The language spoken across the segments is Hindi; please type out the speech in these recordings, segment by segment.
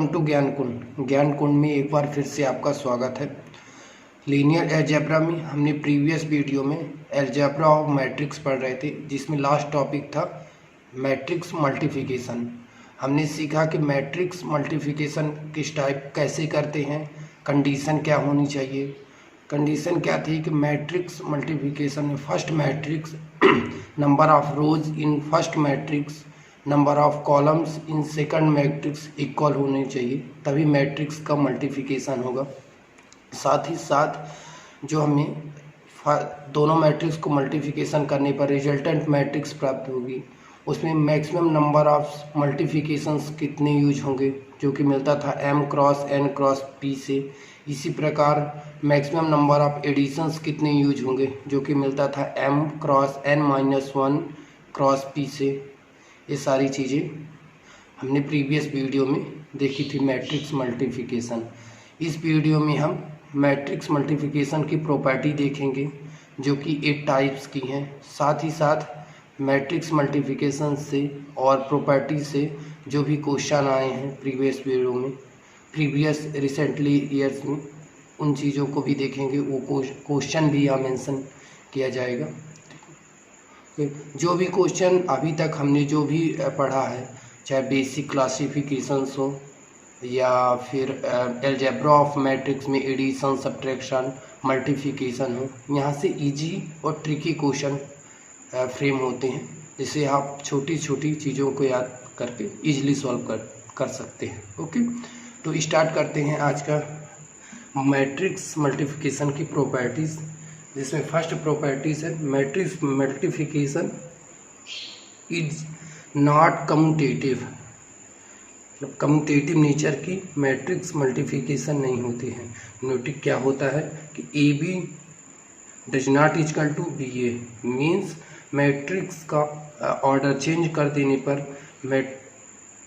वेलकम टू ज्ञान कुंड। ज्ञान कुंड में एक बार फिर से आपका स्वागत है। लीनियर अलजेब्रा में हमने प्रीवियस वीडियो में अलजेब्रा ऑफ मैट्रिक्स पढ़ रहे थे, जिसमें लास्ट टॉपिक था मैट्रिक्स मल्टीप्लिकेशन। हमने सीखा कि मैट्रिक्स मल्टीप्लिकेशन किस टाइप कैसे करते हैं, कंडीशन क्या होनी चाहिए। कंडीशन क्या थी कि मैट्रिक्स मल्टीप्लिकेशन में first matrix number of rows in first matrix number of columns in second matrix equal होने चाहिए, तभी मैट्रिक्स का मल्टीप्लिकेशन होगा। साथ ही साथ जो हमें दोनों मैट्रिक्स को मल्टीप्लिकेशन करने पर रिजल्टेंट मैट्रिक्स प्राप्त होगी, उसमें मैक्सिमम नंबर ऑफ मल्टीप्लिकेशंस कितने यूज होंगे, जो कि मिलता था m cross n cross p से। इसी प्रकार मैक्सिमम नंबर ऑफ एडिशंस कितने यूज होंगे, जो कि मिलता था m cross n minus 1 cross p से। ये सारी चीज़ें हमने प्रीवियस वीडियो में देखी थी मैट्रिक्स मल्टीप्लिकेशन। इस वीडियो में हम मैट्रिक्स मल्टीप्लिकेशन की प्रॉपर्टी देखेंगे, जो कि 8 टाइप्स की हैं। साथ ही साथ मैट्रिक्स मल्टीप्लिकेशन से और प्रॉपर्टी से जो भी क्वेश्चन आए हैं प्रीवियस वीडियो में, प्रीवियस रिसेंटली ईयर्स में, उन चीज़ों को भी देखेंगे। वो क्वेश्चन भी यहाँ मेंशन किया जाएगा। जो भी क्वेश्चन अभी तक हमने जो भी पढ़ा है, चाहे बेसिक क्लासिफिकेशंस हो या फिर अलजेब्रा ऑफ मैट्रिक्स में एडिशन, सब्ट्रैक्शन, मल्टीप्लिकेशन हो, यहाँ से इजी और ट्रिकी क्वेश्चन फ्रेम होते हैं, जिसे आप छोटी छोटी चीज़ों को याद करके इजीली सॉल्व कर सकते हैं। ओके, तो स्टार्ट करते हैं आज का मैट्रिक्स मल्टीप्लिकेशन की प्रॉपर्टीज़, जिसमें फर्स्ट प्रॉपर्टीज है matrix multiplication is not commutative. मतलब कम्यूटेटिव नेचर की मैट्रिक्स मल्टीप्लिकेशन नहीं होती है। नोटिक क्या होता है कि A B does not equal to B A, means matrix का ऑर्डर चेंज कर देने पर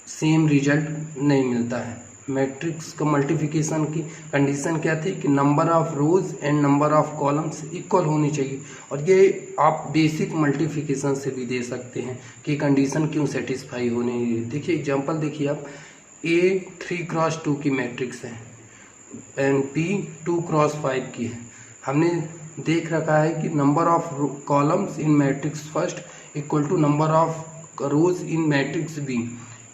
सेम रिजल्ट नहीं मिलता है। मैट्रिक्स का मल्टीप्लिकेशन की कंडीशन क्या थी कि number of rose and number of columns equal होनी चाहिए। और ये आप बेसिक मल्टीप्लिकेशन से भी दे सकते हैं कि कंडीशन क्यों सेटिस्फाई होनी है। देखिए एग्जांपल देखिए आप, A 3 क्रॉस 2 की मैट्रिक्स है एंड P 2 क्रॉस 5 की है। हमने देख रखा है कि number of columns in matrix first equal to number of rows in matrix B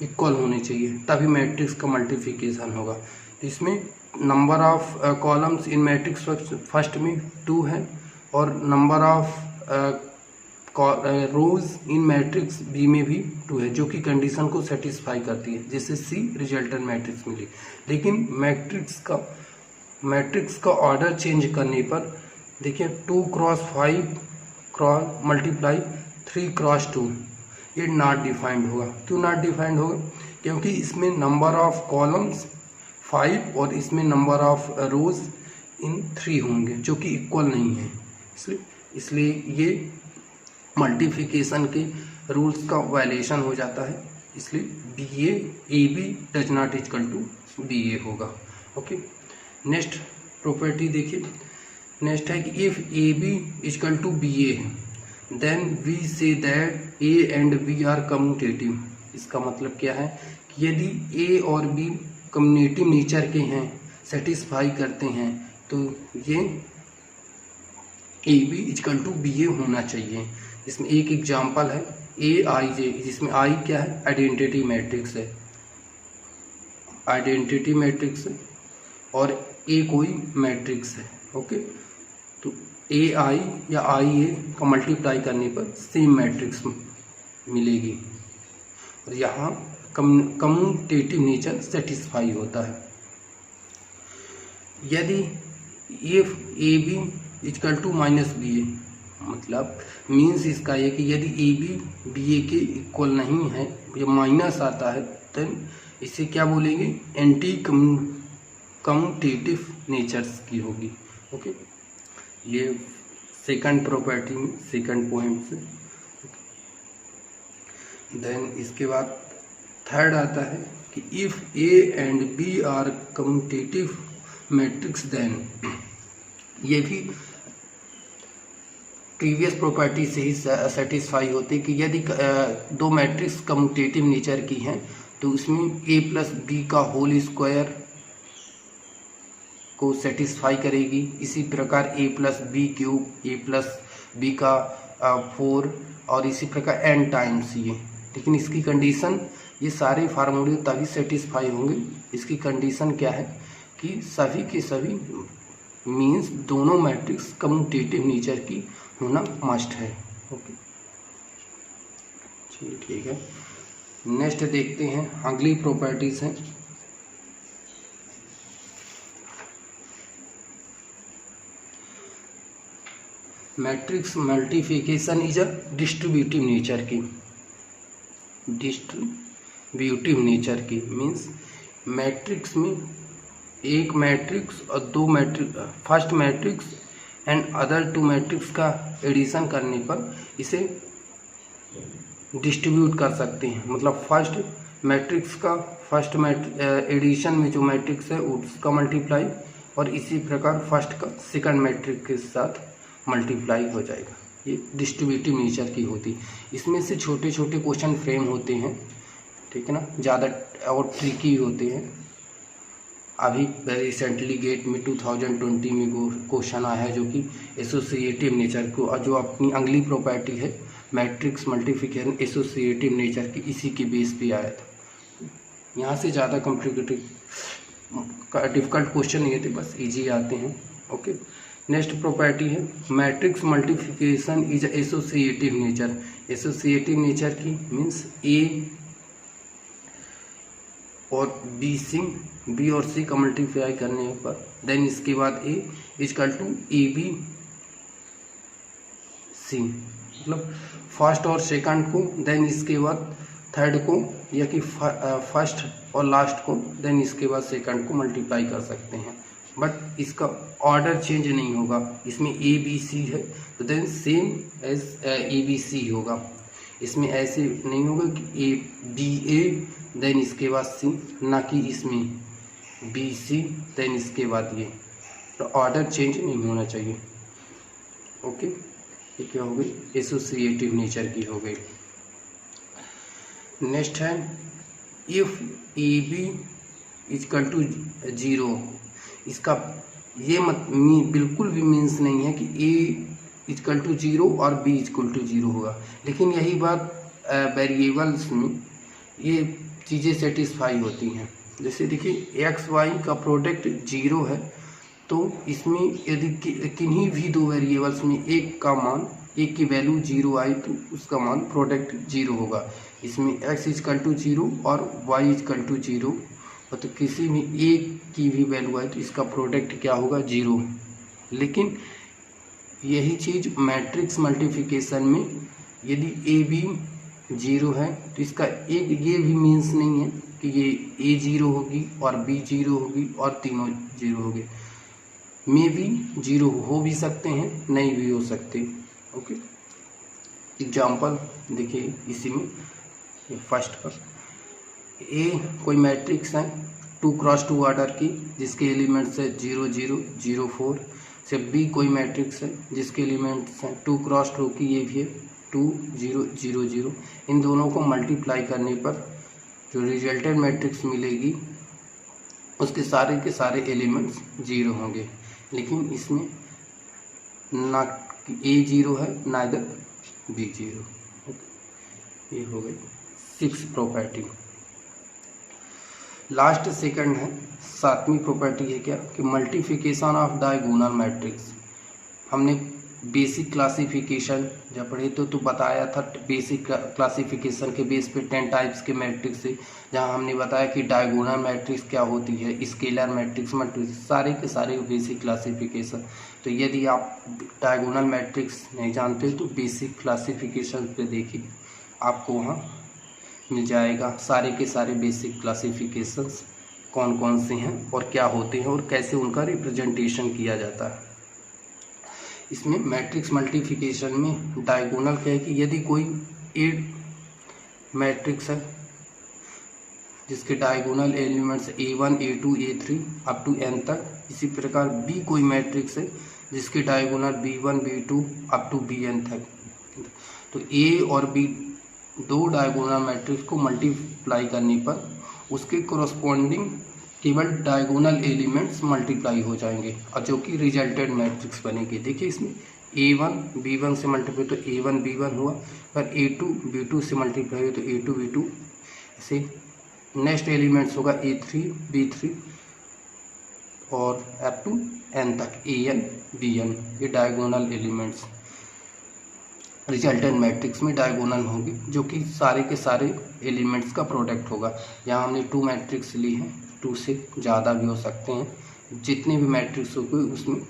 इक्वल होने चाहिए, तभी मैट्रिक्स का मल्टीप्लिकेशन होगा। इसमें number of columns in matrix first में 2 है और number of rows in matrix B में भी 2 है, जो कि कंडीशन को सेटिस्फाई करती है, जिससे सी रिजल्टेंट मैट्रिक्स मिली। लेकिन मैट्रिक्स का ऑर्डर चेंज करने पर देखिए 2 क्रॉस 5 क्रॉस मल्टीप्लाई 3 क्रॉस 2, ये नॉट डिफाइंड होगा। क्यों नॉट डिफाइंड होगा? क्योंकि इसमें नंबर ऑफ कॉलम्स 5 और इसमें नंबर ऑफ रोज इन 3 होंगे, जो कि इक्वल नहीं है। इसलिए ये मल्टीप्लिकेशन के रूल्स का वायलेशन हो जाता है। इसलिए A B does not equal to B A होगा। ओके, नेक्स्ट प्रॉपर्टी देखिए। नेक्स्ट है कि if A B equal to B A then we say that A and B are commutative. इसका मतलब क्या है कि यदि ए और बी कम्यूटेटिव नेचर के हैं, सेटिस्फाई करते हैं, तो ये A B equal to B A होना चाहिए। इसमें एक एग्जांपल है ए आई जे, जिसमें आई क्या है? आइडेंटिटी मैट्रिक्स है, आइडेंटिटी मैट्रिक्स है, और ए कोई मैट्रिक्स है। ओके, तो ए आई या आई ए का मल्टीप्लाई करने पर सेम मैट्रिक्स मिलेगी, और यहाँ कम्यूटेटिव नेचर सेटिस्फाई होता है। यदि A B equal to minus B A, मतलब मीन्स इसका ये कि यदि ए बी बी ए के इक्वल नहीं है या माइनस आता है, तो इसे क्या बोलेंगे? एंटी कम्यूटेटिव नेचर्स की होगी। ओके, ये सेकंड प्रॉपर्टी में सेकंड पॉइंट से। देन इसके बाद थर्ड आता है कि if A and B are commutative matrix, then ये भी प्रीवियस प्रॉपर्टी से ही सेटिस्फाई होती है कि यदि दो मैट्रिक्स कम्यूटेटिव नेचर की हैं तो इसमें a प्लस बी का होल स्क्वायर को सेटिस्फाई करेगी। इसी प्रकार a plus B cube, a plus B का 4 और इसी प्रकार n टाइम्स ये। लेकिन इसकी कंडीशन, ये सारे फार्मूले तभी सेटिस्फाई होंगे, इसकी कंडीशन क्या है कि सभी के सभी मीन्स दोनों मैट्रिक्स कम्यूटेटिव नेचर की होना मस्ट है। ओके, चलिए ठीक है। नेक्स्ट देखते हैं अगली प्रॉपर्टीज हैं। Matrix multiplication is a distributive nature की, डिस्ट्रीब्यूटिव नेचर की मीन्स मैट्रिक्स में एक मैट्रिक्स और दो matrix, first matrix and other two matrix का एडिशन करने पर इसे डिस्ट्रीब्यूट कर सकते हैं। मतलब फर्स्ट मैट्रिक्स का फर्स्ट एडिशन में जो मैट्रिक्स है उसका मल्टीप्लाई, और इसी प्रकार फर्स्ट का सेकंड मैट्रिक्स के साथ मल्टीप्लाई हो जाएगा। ये डिस्ट्रीब्यूटिव नेचर की होती। इसमें से छोटे छोटे क्वेश्चन फ्रेम होते हैं, ठीक है ना, ज़्यादा और ट्रिकी होते हैं। अभी रिसेंटली गेट में 2020 में क्वेश्चन आया है जो कि एसोसिएटिव नेचर को, और जो अपनी अगली प्रॉपर्टी है मैट्रिक्स मल्टीप्लिकेशन एसोसिएटिव नेचर की, इसी के बेस पे आया था। यहाँ से ज़्यादा कॉम्प्लिकेटेड डिफ़िकल्ट क्वेश्चन नहीं थे, बस इजी आते हैं। ओके, नेक्स्ट प्रॉपर्टी है matrix multiplication is associative nature. Associative nature की मीन्स ए और बी और सी का मल्टीप्लाई करने पर देन इसके बाद A equal to A B C, मतलब फर्स्ट और सेकंड को, देन इसके बाद थर्ड को, या कि फर्स्ट और लास्ट को, देन इसके बाद सेकंड को मल्टीप्लाई कर सकते हैं। बट इसका ऑर्डर चेंज नहीं होगा। इसमें ए बी सी है तो then same as A B C होगा। इसमें ऐसे नहीं होगा कि ए बी ए देन इसके बाद सी, ना कि इसमें बी सी देन इसके बाद ये, तो ऑर्डर चेंज नहीं होना चाहिए। ओके, ये क्या हो गई, एसोसिएटिव नेचर की हो गई। नेक्स्ट है if A B equal to 0। इसका ये बिल्कुल भी मीन्स नहीं है कि ए इजकल टू 0 और बी इजकल टू 0 होगा। लेकिन यही बात वेरिएबल्स में ये चीज़ें सेटिस्फाई होती हैं। जैसे देखिए एक्स वाई का प्रोडक्ट 0 है, तो इसमें यदि किन्हीं भी दो वेरिएबल्स में एक का मान, एक की वैल्यू 0 आई तो उसका मान प्रोडक्ट 0 होगा। इसमें x इजकल टू 0 और y इजकल टू 0, और तो किसी भी एक की भी वैल्यू आई तो इसका प्रोडक्ट क्या होगा, 0। लेकिन यही चीज़ मैट्रिक्स मल्टीप्लिकेशन में यदि ए बी 0 है तो इसका एक ये भी मीन्स नहीं है कि ये ए 0 होगी और बी 0 होगी और तीनों 0 होंगे। मे भी 0 हो भी सकते हैं, नहीं भी हो सकते। ओके, एग्जाम्पल देखिए इसी में फर्स्ट पर ए कोई मैट्रिक्स है 2 क्रॉस 2 ऑर्डर की जिसके एलिमेंट्स है 0 0 0 4, से बी कोई मैट्रिक्स है जिसके एलिमेंट्स हैं 2 क्रॉस 2 की, ये भी है 2 0 0 0। इन दोनों को मल्टीप्लाई करने पर जो रिजल्टेंट मैट्रिक्स मिलेगी उसके सारे के सारे एलिमेंट्स 0 होंगे। लेकिन इसमें ना ए 0 है ना इधर बी 0। ये हो गई 6 प्रॉपर्टी। लास्ट सेकंड है 7वीं प्रॉपर्टी है क्या कि मल्टीप्लिकेशन ऑफ डायगोनल मैट्रिक्स। हमने बेसिक क्लासिफिकेशन जब पढ़े तो बताया था, बेसिक क्लासिफिकेशन के बेस पे 10 टाइप्स के मैट्रिक्स है, जहां हमने बताया कि डायगोनल मैट्रिक्स क्या होती है, स्केलर मैट्रिक्स, सारे के सारे बेसिक क्लासिफिकेशन। तो यदि आप डायगोनल मैट्रिक्स नहीं जानते तो बेसिक क्लासिफिकेशन पे देखिए, आपको वहाँ मिल जाएगा सारे के सारे बेसिक क्लासिफिकेशंस कौन कौन से हैं और क्या होते हैं और कैसे उनका रिप्रेजेंटेशन किया जाता है। इसमें मैट्रिक्स मल्टीप्लिकेशन में डायगोनल क्या है कि यदि कोई ए मैट्रिक्स है जिसके diagonal elements A1 A2 A3 up to n तक, इसी प्रकार बी कोई मैट्रिक्स है जिसके diagonal B1 B2 up to Bn तक, तो ए और बी दो डायगोनल मैट्रिक्स को मल्टीप्लाई करने पर उसके कोरस्पॉन्डिंग केवल डायगोनल एलिमेंट्स मल्टीप्लाई हो जाएंगे और जो कि रिजल्टेंट मैट्रिक्स बनेगी। देखिए इसमें A1 B1 से मल्टीप्लाई तो A1 B1 हुआ, पर A2 B2 से मल्टीप्लाई हुआ तो A2 B2। ऐसे नेक्स्ट एलिमेंट्स होगा A3 B3 और अप टू n तक AN BN। ये डायगोनल एलिमेंट्स रिजल्टेंट मैट्रिक्स में डायगोनल होंगे, जो कि सारे के सारे एलिमेंट्स का प्रोडक्ट होगा। यहाँ हमने 2 मैट्रिक्स ली हैं, 2 से ज़्यादा भी हो सकते हैं। जितने भी मैट्रिक्स होंगे उसमें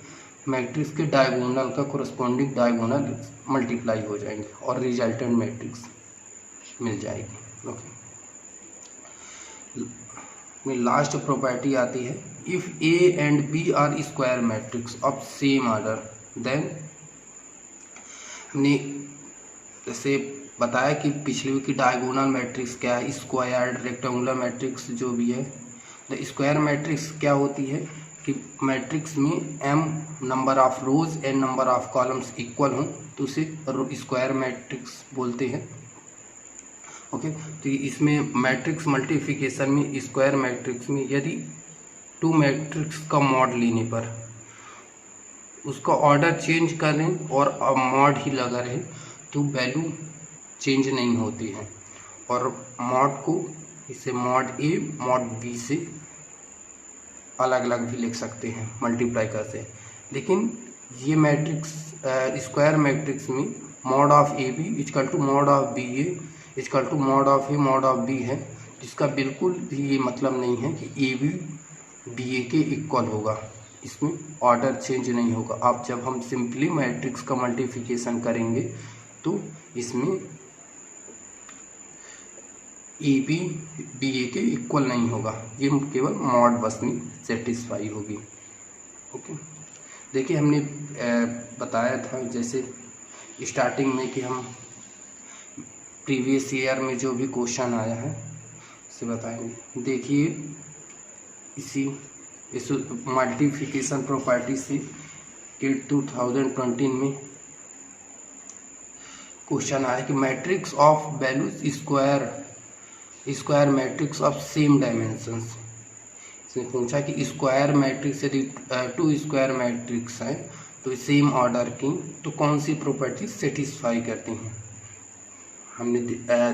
मैट्रिक्स के डायगोनल का कोरस्पॉन्डिंग डायगोनल मल्टीप्लाई हो जाएंगे और रिजल्टेंट मैट्रिक्स मिल जाएगी। ओके, लास्ट प्रॉपर्टी आती है, if A and B are square matrix of same order then. हमने जैसे बताया कि पिछली की डायगोनल मैट्रिक्स क्या है, स्क्वायर्ड रेक्टेंगुलर मैट्रिक्स जो भी है। तो स्क्वायर मैट्रिक्स क्या होती है कि मैट्रिक्स में m number of rose n number of columns equal हों तो उसे स्क्वायर मैट्रिक्स बोलते हैं। ओके, तो इसमें मैट्रिक्स मल्टीप्लिकेशन में स्क्वायर मैट्रिक्स में यदि 2 मैट्रिक्स का मॉड लेने पर उसका ऑर्डर चेंज करें और मॉड ही लगा रहे तो वैल्यू चेंज नहीं होती है। और मॉड को इसे मॉड A मॉड B से अलग अलग भी लिख सकते हैं मल्टीप्लाई करते। लेकिन ये मैट्रिक्स स्क्वायर मैट्रिक्स में mod of AB equal to mod of BA equal to mod of A mod of B है, जिसका बिल्कुल भी ये मतलब नहीं है कि AB BA के इक्वल होगा। इसमें ऑर्डर चेंज नहीं होगा। अब जब हम सिंपली मैट्रिक्स का मल्टीप्लिकेशन करेंगे तो इसमें AB BA के इक्वल नहीं होगा, ये केवल मॉड बस में सेटिस्फाई होगी। ओके, देखिए हमने बताया था जैसे स्टार्टिंग में कि हम प्रीवियस ईयर में जो भी क्वेश्चन आया है उसे बताएंगे। देखिए इस मल्टीप्लिकेशन प्रॉपर्टी से कि 2020 में क्वेश्चन आया कि matrix of values square matrix of same dimensions. इसमें पूछा कि स्क्वायर मैट्रिक्स यदि 2 स्क्वायर मैट्रिक्स है तो सेम ऑर्डर की तो कौन सी प्रॉपर्टी सेटिस्फाई करती हैं। हमने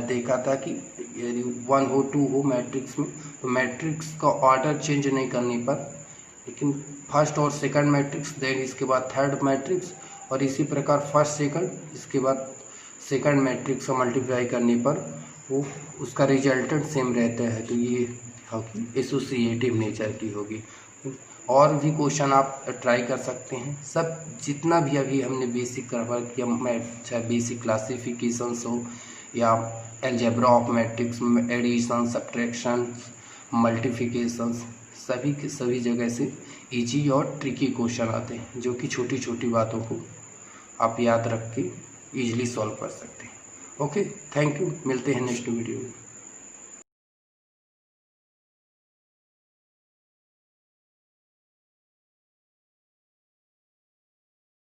देखा था कि यदि 1 हो 2 हो मैट्रिक्स में तो मैट्रिक्स का ऑर्डर चेंज नहीं करने पर, लेकिन फर्स्ट और सेकंड मैट्रिक्स देन इसके बाद थर्ड मैट्रिक्स और इसी प्रकार फर्स्ट सेकंड इसके बाद सेकंड मैट्रिक्स का मल्टीप्लाई करने पर वो उसका रिजल्टेंट सेम रहता है। तो ये एसोसिएटिव नेचर की होगी। और भी क्वेश्चन आप ट्राई कर सकते हैं। सब जितना भी अभी हमने बेसिक कवर किया, चाहे बेसिक क्लासिफिकेशंस हो या algebra of matrix, addition, subtraction, multiplications, सभी के सभी जगह से इजी और ट्रिकी क्वेश्चन आते हैं जो कि छोटी छोटी बातों को आप याद रख के ईजिली सॉल्व कर सकते हैं। ओके, थैंक यू, मिलते हैं नेक्स्ट वीडियो में।